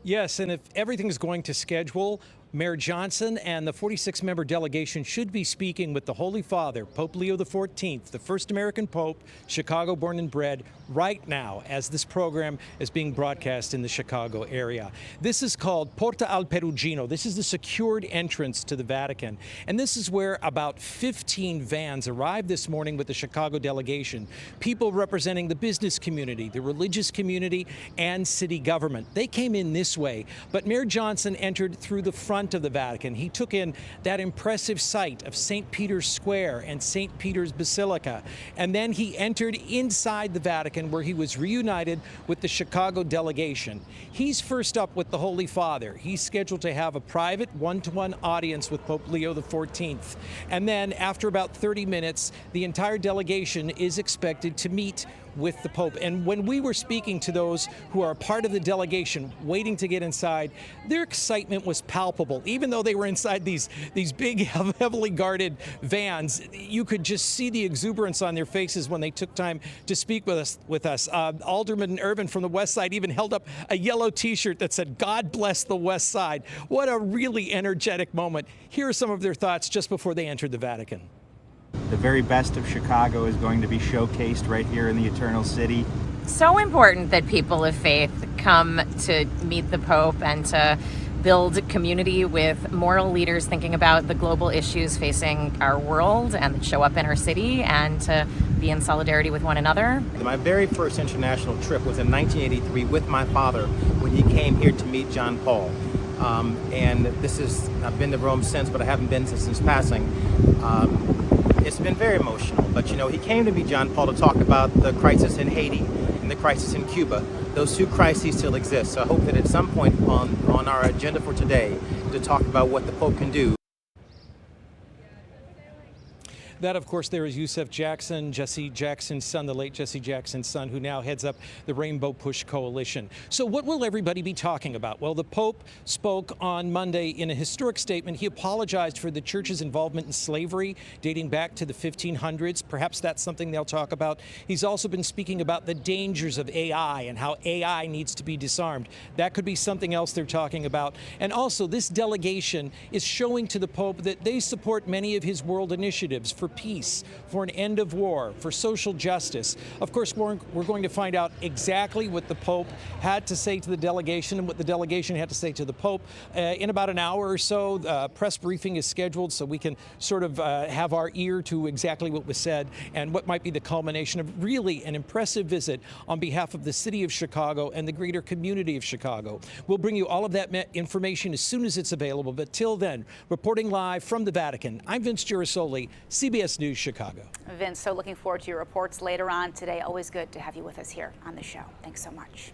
Yes, and if everything's going to schedule, Mayor Johnson and the 46-member delegation should be speaking with the Holy Father, Pope Leo XIV, the first American Pope, Chicago born and bred, right now as this program is being broadcast in the Chicago area. This is called Porta al Perugino. This is the secured entrance to the Vatican. And this is where about 15 vans arrived this morning with the Chicago delegation. People representing the business community, the religious community, and city government. They came in this way, but Mayor Johnson entered through the front of the Vatican. He took in that impressive sight of St. Peter's Square and St. Peter's Basilica. And then he entered inside the Vatican where he was reunited with the Chicago delegation. He's first up with the Holy Father. He's scheduled to have a private one-to-one audience with Pope Leo XIV. And then after about 30 minutes, the entire delegation is expected to meet with the Pope. And when we were speaking to those who are part of the delegation waiting to get inside, their excitement was palpable. Even though they were inside these big, heavily guarded vans, you could just see the exuberance on their faces when they took time to speak with us. Alderman Irvin from the West Side even held up a yellow T-shirt that said, "God bless the West Side." What a really energetic moment. Here are some of their thoughts just before they entered the Vatican. The very best of Chicago is going to be showcased right here in the Eternal City. So important that people of faith come to meet the Pope and to build community with moral leaders thinking about the global issues facing our world and that show up in our city, and to be in solidarity with one another. My very first international trip was in 1983 with my father when he came here to meet John Paul. And I've been to Rome since, but I haven't been since his passing. It's been very emotional, but you know, he came to meet John Paul to talk about the crisis in Haiti and the crisis in Cuba. Those two crises still exist, so I hope that at some point on our agenda for today to talk about what the Pope can do. That, of course, there is Yusef Jackson, Jesse Jackson's son, the late Jesse Jackson's son, who now heads up the Rainbow Push Coalition. So what will everybody be talking about? Well, the Pope spoke on Monday in a historic statement. He apologized for the church's involvement in slavery dating back to the 1500s. Perhaps that's something they'll talk about. He's also been speaking about the dangers of AI and how AI needs to be disarmed. That could be something else they're talking about. And also, this delegation is showing to the Pope that they support many of his world initiatives for peace, for an end of war, for social justice. Of course, we're going to find out exactly what the Pope had to say to the delegation and what the delegation had to say to the Pope in about an hour or so. The press briefing is scheduled so we can sort of have our ear to exactly what was said and what might be the culmination of really an impressive visit on behalf of the city of Chicago and the greater community of Chicago. We'll bring you all of that information as soon as it's available, but till then, reporting live from the Vatican, I'm Vince Gerasole, CBS News, Chicago. Vince, so looking forward to your reports later on today. Always good to have you with us here on the show. Thanks so much.